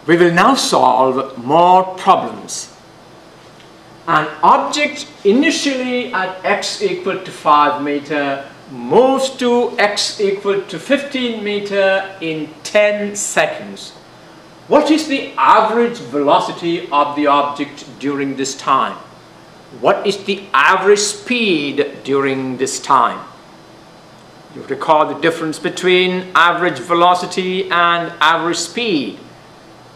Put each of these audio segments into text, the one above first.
We will now solve more problems. An object initially at x equal to 5 meter moves to x equal to 15 meter in 10 seconds. What is the average velocity of the object during this time? What is the average speed during this time? You recall the difference between average velocity and average speed.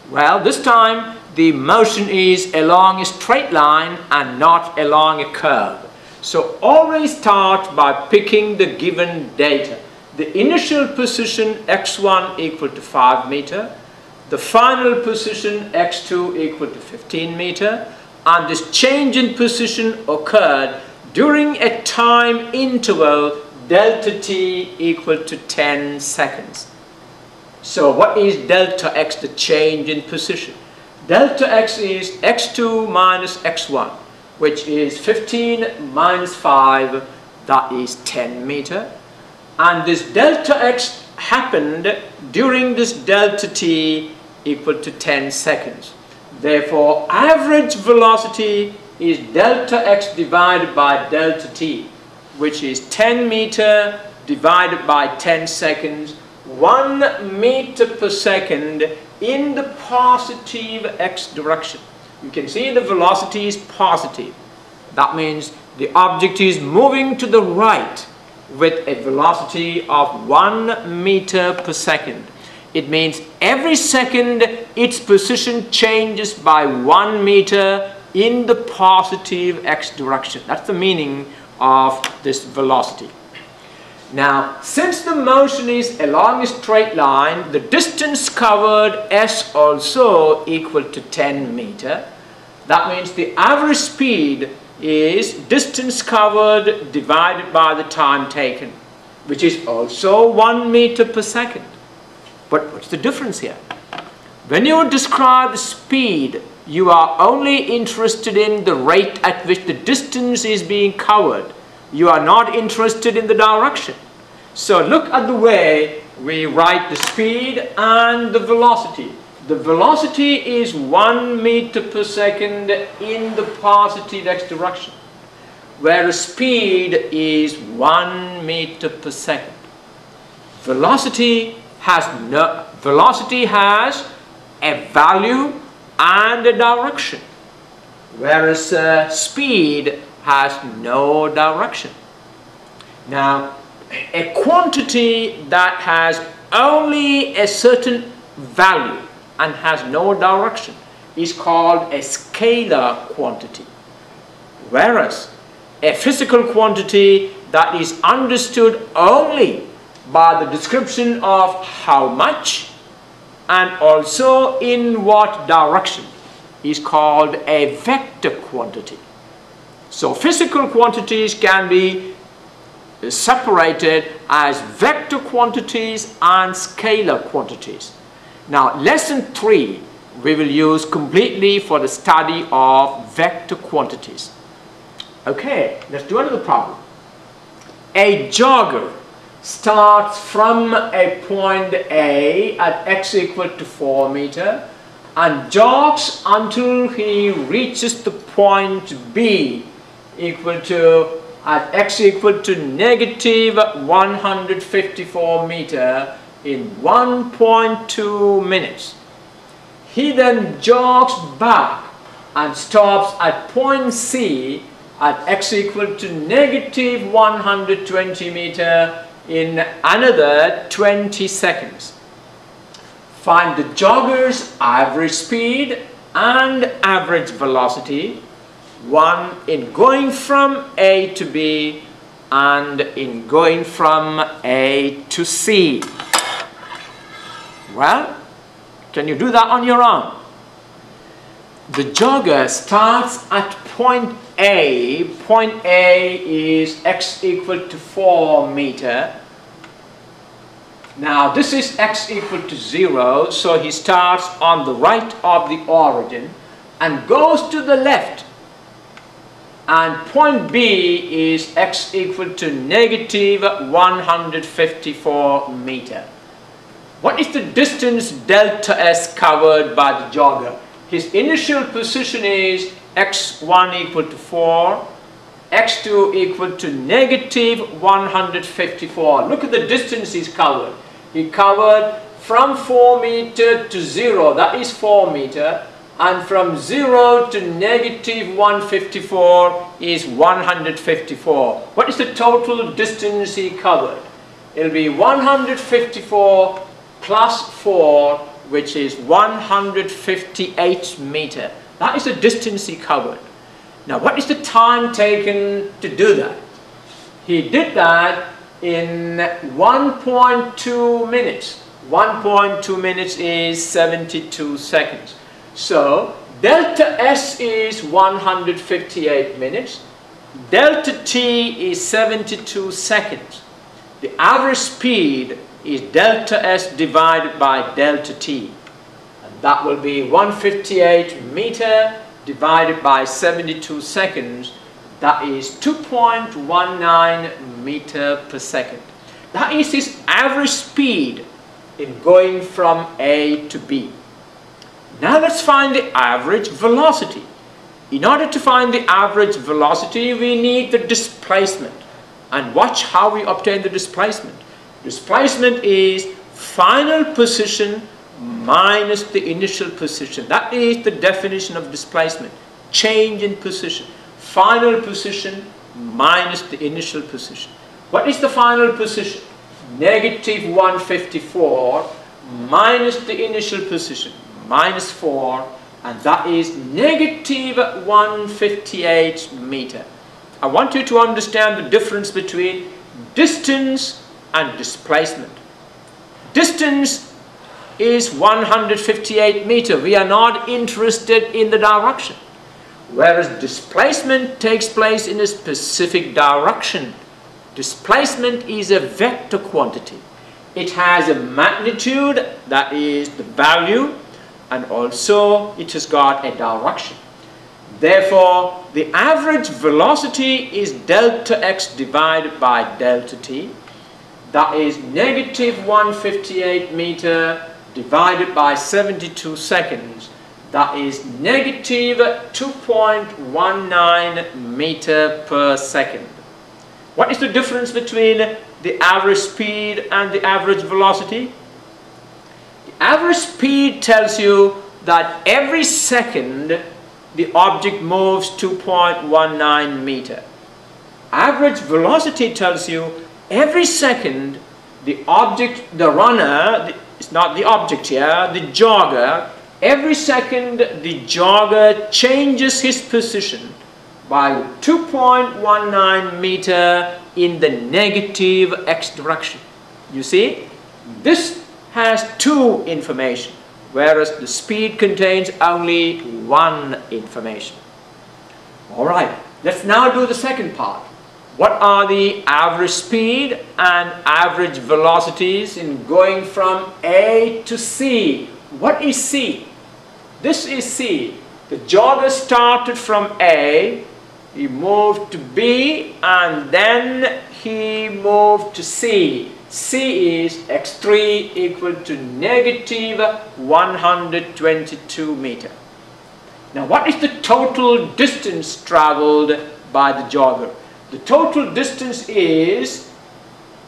Well, this time the motion is along a straight line and not along a curve. So always start by picking the given data. The initial position x1 equal to 5 meter, the final position x2 equal to 15 meter, and this change in position occurred during a time interval delta t equal to 10 seconds. So what is delta x, the change in position? Delta x is x2 minus x1, which is 15 minus 5, that is 10 meter. And this delta x happened during this delta t equal to 10 seconds. Therefore, average velocity is delta x divided by delta t, which is 10 meter divided by 10 seconds, 1 meter per second in the positive x direction. You can see the velocity is positive. That means the object is moving to the right with a velocity of 1 meter per second. It means every second its position changes by 1 meter in the positive x direction. That's the meaning of this velocity. Now, since the motion is along a straight line, the distance covered s also equal to 10 meter. That means the average speed is distance covered divided by the time taken, which is also 1 meter per second. But what's the difference here? When you describe speed, you are only interested in the rate at which the distance is being covered. You are not interested in the direction. So look at the way we write the speed and the velocity. The velocity is 1 meter per second in the positive x direction, whereas speed is 1 meter per second. Velocity has a value and a direction, whereas speed has no direction. Now, a quantity that has only a certain value and has no direction is called a scalar quantity, whereas a physical quantity that is understood only by the description of how much and also in what direction is called a vector quantity. So physical quantities can be separated as vector quantities and scalar quantities. Now, lesson 3 we will use completely for the study of vector quantities. Okay, let's do another problem. A jogger starts from a point A at x equal to 4 meter and jogs until he reaches the point B equal to at x equal to negative 154 meter in 1.2 minutes. He then jogs back and stops at point C at x equal to negative 120 meter in another 20 seconds. Find the jogger's average speed and average velocity, one in going from A to B and in going from A to C. Well, can you do that on your own? The jogger starts at point A. Point A is x equal to 4 meter. Now this is x equal to 0, so he starts on the right of the origin and goes to the left. And point B is x equal to negative 154 meter. What is the distance delta S covered by the jogger? His initial position is x1 equal to 4, x2 equal to negative 154. Look at the distance he's covered. He covered from 4 meter to 0, that is 4 meter, and from 0 to negative 154 is 154. What is the total distance he covered? It will be 154 plus 4, which is 158 meter. That is the distance he covered. Now, what is the time taken to do that? He did that in 1.2 minutes. 1.2 minutes is 72 seconds. So, delta S is 158 minutes. Delta T is 72 seconds. The average speed is delta S divided by delta T. And that will be 158 meter divided by 72 seconds. That is 2.19 meter per second. That is his average speed in going from A to B. Now let's find the average velocity. In order to find the average velocity, we need the displacement. And watch how we obtain the displacement. Displacement is final position minus the initial position. That is the definition of displacement. Change in position. Final position minus the initial position. What is the final position? Negative 154 minus the initial position, minus 4, and that is negative 158 meter. I want you to understand the difference between distance and displacement. Distance is 158 meter. We are not interested in the direction. Whereas displacement takes place in a specific direction. Displacement is a vector quantity. It has a magnitude, that is the value, and also it has got a direction. Therefore, the average velocity is delta x divided by delta t. That is negative 158 meter divided by 72 seconds. That is negative 2.19 meter per second. What is the difference between the average speed and the average velocity? The average speed tells you that every second the object moves 2.19 meter. Average velocity tells you every second the object, the runner, it's not the object here, the jogger, every second the jogger changes his position by 2.19 meter in the negative x direction. You see, this has two information, whereas the speed contains only one information. Alright, let's now do the second part. What are the average speed and average velocities in going from A to C? What is C? This is C. The jogger started from A, he moved to B, and then he moved to C. C is x3 equal to negative 122 meter. Now what is the total distance traveled by the jogger? The total distance is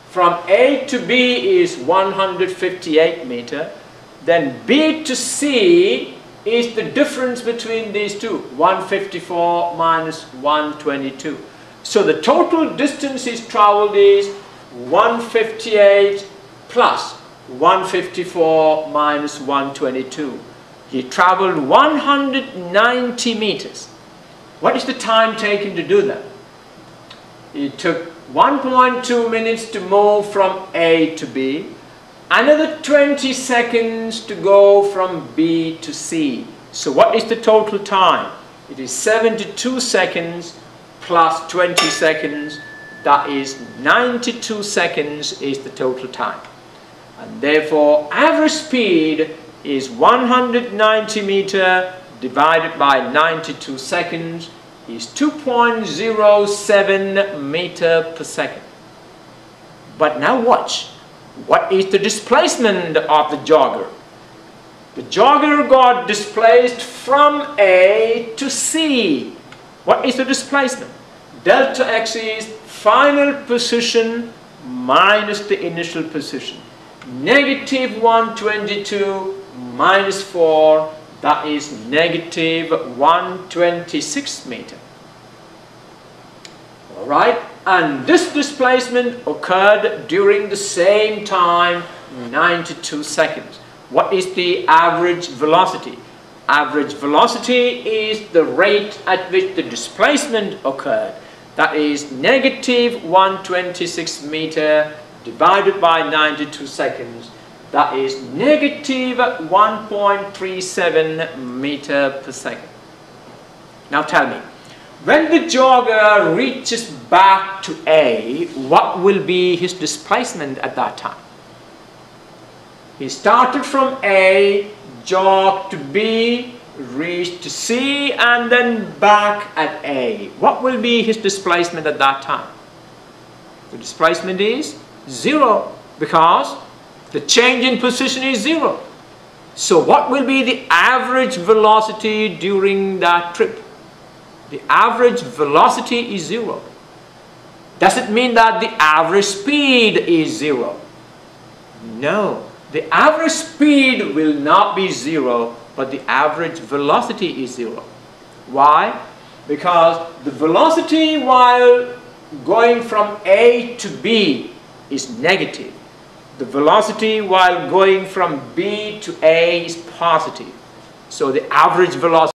from A to B is 158 meter. Then B to C is the difference between these two, 154 minus 122. So the total distance is traveled is 158 plus 154 minus 122. He traveled 190 meters. What is the time taken to do that? It took 1.2 minutes to move from A to B, another 20 seconds to go from B to C. So what is the total time? It is 72 seconds plus 20 seconds. That is 92 seconds is the total time. And therefore average speed is 190 meter divided by 92 seconds is 2.07 meter per second. But now watch. What is the displacement of the jogger? The jogger got displaced from A to C. What is the displacement? Delta x is final position minus the initial position. Negative 122 minus 4, that is negative 126 meter. Alright, and this displacement occurred during the same time, 92 seconds. What is the average velocity? Average velocity is the rate at which the displacement occurred. That is negative 126 meter divided by 92 seconds. That is negative 1.37 meter per second. Now tell me, when the jogger reaches back to A, what will be his displacement at that time? He started from A, jogged to B, reached to C, and then back at A. What will be his displacement at that time? The displacement is 0, because the change in position is 0. So what will be the average velocity during that trip? The average velocity is 0. Does it mean that the average speed is 0? No. The average speed will not be 0, but the average velocity is 0. Why? Because the velocity while going from A to B is negative. The velocity while going from B to A is positive. So the average velocity